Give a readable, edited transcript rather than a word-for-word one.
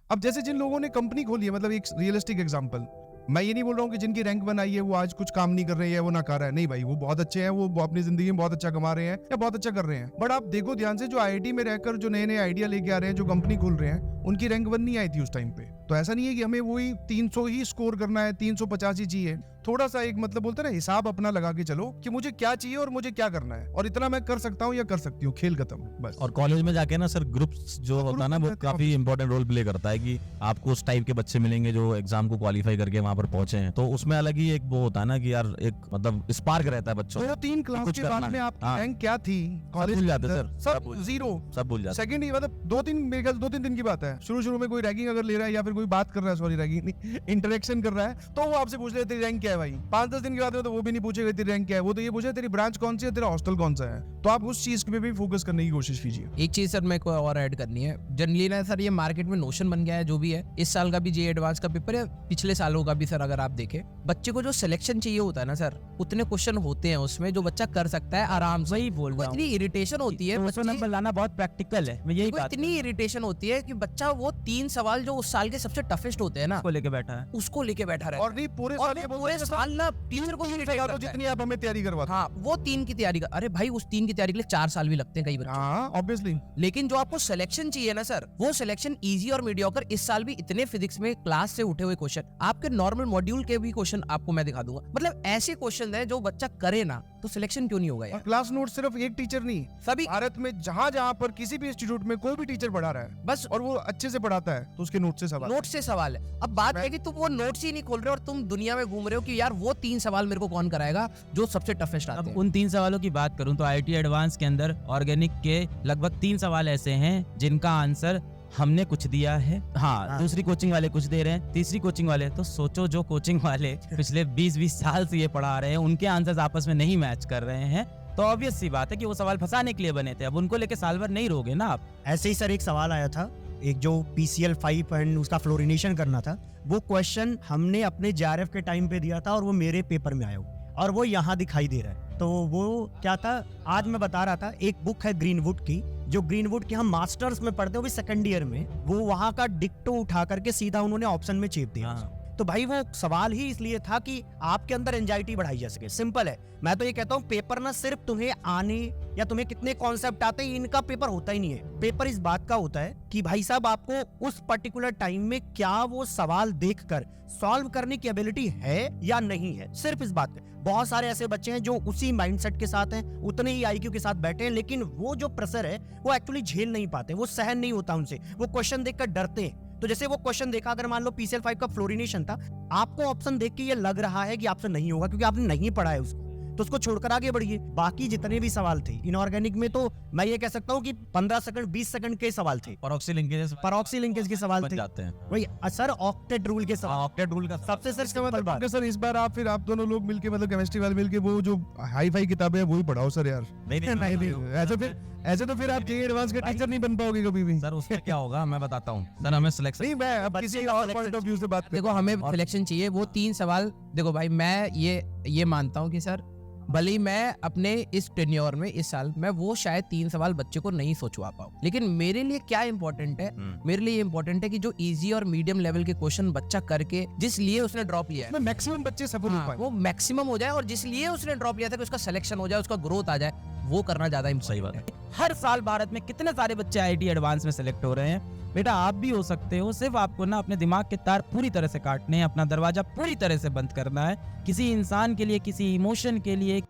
अब जैसे जिन लोगों ने कंपनी खोली है, मतलब एक रियलिस्टिक एग्जांपल, मैं ये नहीं बोल रहा हूँ कि जिनकी रैंक बनाई है वो आज कुछ काम नहीं कर रहे हैं, वो नकारा है, नहीं भाई, वो बहुत अच्छे हैं, वो अपनी जिंदगी में बहुत अच्छा कमा रहे हैं या बहुत अच्छा कर रहे हैं। बट आप देखो ध्यान से, जो आईआईटी में रहकर जो नए नए आइडिया लेके आ रहे हैं, जो कंपनी खोल रहे हैं, उनकी रैंक 1 नहीं आई थी उस टाइम पे। तो ऐसा नहीं है कि हमें वही 300 ही स्कोर करना है, 350 ही चाहिए। थोड़ा सा एक मतलब बोलते हैं ना, हिसाब अपना लगा के चलो कि मुझे क्या चाहिए और मुझे क्या करना है, और इतना मैं कर सकता हूँ या कर सकती हूँ, खेल खत्म बस। और कॉलेज में जाके ना सर, ग्रुप्स जो होता है ना, वो काफी इंपॉर्टेंट रोल प्ले करता है कि आपको उस टाइप के बच्चे मिलेंगे जो एग्जाम को क्वालिफाई करके वहां पर पहुंचे हैं, तो उसमें अलग ही एक वो होता है ना कि यार एक मतलब स्पार्क रहता है बच्चों। 3 क्लास के बाद में आप रैंक क्या थी कॉलेज भूल जाते सर, सब जीरो, सब भूल जाते। सेकंड ही मतलब 2-3 दिन की बात है। शुरू में कोई रैगिंग अगर ले रहा है या फिर कोई बात कर रहा है, सॉरी रैगिंग नहीं, इंटरेक्शन कर रहा है, तो वो आपसे पूछ ले तेरी रैंक क्या है भाई। 5-10 दिन के बाद में तो वो भी नहीं पूछेगा तेरी रैंक क्या है, वो तो ये पूछेगा तेरी ब्रांच कौन सी है, तेरा हॉस्टल कौन सा है। तो आप उस चीज पे भी फोकस करने की कोशिश कीजिए। एक चीज सर मेरे को और ऐड करनी है, जनरली ना सर ये मार्केट में नोशन बन गया है, जो भी है इस साल का भी जे एडवांस का पेपर है, पिछले सालों का भी सर अगर आप देखें, बच्चे को जो सिलेक्शन चाहिए होता है ना सर, उतने क्वेश्चन होते हैं उसमें जो बच्चा कर सकता है आराम से। वही बोल रहा हूँ, इतनी इरिटेशन होती है, 200 नंबर लाना बहुत प्रैक्टिकल है, मैं यही बात इतनी इरिटेशन होती है कि बच्चा वो 3 सवाल जो उस साल के सबसे टफेस्ट होते हैं ना, को लेके बैठा है। उसको लेके बैठा रहता और नहीं पूरे है। और साल ये पूरे बोलते हैं, साल ना टीचर को irritate करता है। जितनी आप हमें तैयारी करवाते। हाँ, वो 3 की तैयारी कर, अरे भाई उस 3 की तैयारी के लिए 4 साल भी लगते हैं कई बच्चों। हाँ ऑब्वियसली। लेकिन जो आपको सिलेक्शन चाहिए ना सर, वो सिलेक्शन इजी और मीडियोकर, इस साल भी इतने फिजिक्स में क्लास से उठे हुए क्वेश्चन, आपके नॉर्मल मॉड्यूल के भी क्वेश्चन आपको मैं दिखा दूंगा। मतलब ऐसे क्वेश्चन है जो बच्चा करे ना तो सिलेक्शन क्यों नहीं होगा यार। क्लास नोट सिर्फ एक टीचर नहीं, सभी भारत में जहाँ पर किसी भी इंस्टीट्यूट में कोई भी टीचर पढ़ा रहा है बस, और वो अच्छे से पढ़ाता है, तो उसके नोट से सवाल नोट से सवाल है। अब बात है कि तुम वो नोट्स ही नहीं खोल रहे और तुम दुनिया में घूम रहे हो कि यार वो 3 सवाल मेरे को कौन कराएगा जो सबसे टफेस्ट आते अब हैं। उन 3 सवालों की बात करूं तो आईआईटी एडवांस के अंदर ऑर्गेनिक के लगभग 3 सवाल ऐसे हैं जिनका आंसर हमने कुछ दिया है, हाँ, दूसरी कोचिंग वाले कुछ दे रहे हैं, तीसरी कोचिंग वाले, तो सोचो जो कोचिंग वाले पिछले 20-20 साल से ये पढ़ा रहे हैं, उनके आंसर्स आपस में नहीं मैच कर रहे हैं, तो ऑब्वियस सी बात है कि वो सवाल फंसाने के लिए बने थे। अब उनको लेके साल भर नहीं रहोगे ना आप। ऐसे ही सर एक सवाल आया था, एक जो PCL 5 एंड उसका फ्लोरिनेशन करना था, वो क्वेश्चन हमने अपने JRF के टाइम पे दिया था और वो मेरे पेपर में आया और वो यहाँ दिखाई दे रहा है। तो वो क्या था, आज मैं बता रहा था, एक बुक है ग्रीनवुड की, जो ग्रीनवुड की हम मास्टर्स में पढ़ते हो भी सेकंड ईयर में, वो वहाँ का डिक्टो उठा करके सीधा उन्होंने ऑप्शन में चेप दिया। तो भाई वो सवाल ही इसलिए था कि आपके अंदर एंजाइटी बढ़ाई जा सके। सिंपल है, मैं तो ये कहता हूँ पेपर ना सिर्फ तुम्हें आने या तुम्हें कितने कॉन्सेप्ट आते हैं इनका पेपर होता ही नहीं है। पेपर इस बात का होता है कि भाई साहब आपको उस पर्टिकुलर टाइम में क्या वो सवाल देखकर सॉल्व करने की एबिलिटी है या नहीं है, सिर्फ इस बात का। बहुत सारे ऐसे बच्चे हैं जो उसी माइंडसेट के साथ हैं, उतने ही IQ के साथ बैठे हैं, लेकिन वो जो प्रेशर है वो एक्चुअली झेल नहीं पाते, वो सहन नहीं होता उनसे, वो क्वेश्चन देखकर डरते हैं। तो जैसे वो क्वेश्चन देखा, अगर मान लो PCL 5 का फ्लोरिनेशन था, आपको ऑप्शन देख के ये लग रहा है कि आपसे नहीं होगा क्योंकि आपने नहीं पढ़ा है उसको, तो उसको छोड़कर आगे बढ़िए। बाकी जितने भी सवाल थे इनऑर्गेनिक में, तो मैं ये कह सकता हूँ कि 15 सेकंड 20 सेकंड के सवाल थे। परऑक्सी लिंकेज के सवाल थे जाते हैं वही सर, ऑक्टेट रूल के सवाल। ऑक्टेट रूल का सबसे सर सिंपल बात सर, इस बार आप दोनों लोग मिलके, मतलब केमिस्ट्री वाले मिलके, वो जो हाई फाई किताबें है वही पढ़ाओ सर यार। नहीं, ऐसे तो फिर आप जे एडवांस के टीचर नहीं बन पाओगे कभी भी सर। उसमें क्या होगा मैं बताता हूँ सर, हमें सिलेक्शन नहीं, मैं अब किसी और पॉइंट ऑफ व्यू से बात देखो, हमें सिलेक्शन चाहिए, वो 3 सवाल। देखो भाई, मैं ये मानता हूँ कि सर भले ही मैं अपने इस टेन्योर में इस साल मैं वो शायद 3 सवाल बच्चे को नहीं सोचवा पाऊँ, लेकिन मेरे लिए क्या इंपॉर्टेंट है, मेरे लिए इंपॉर्टेंट है कि जो इजी और मीडियम लेवल के क्वेश्चन बच्चा करके जिस लिए उसने ड्रॉप लिया है, मैक्सिमम बच्चे सफल हो पाए, वो मैक्सिमम हो जाए, और जिस लिए उसने ड्रॉप लिया था कि उसका सिलेक्शन हो जाए, उसका ग्रोथ आ जाए, वो करना ज्यादा सही बात है। हर साल भारत में कितने सारे बच्चे आईआईटी एडवांस में सेलेक्ट हो रहे हैं। बेटा आप भी हो सकते हो, सिर्फ आपको ना अपने दिमाग के तार पूरी तरह से काटने हैं, अपना दरवाजा पूरी तरह से बंद करना है। किसी इंसान के लिए, किसी इमोशन के लिए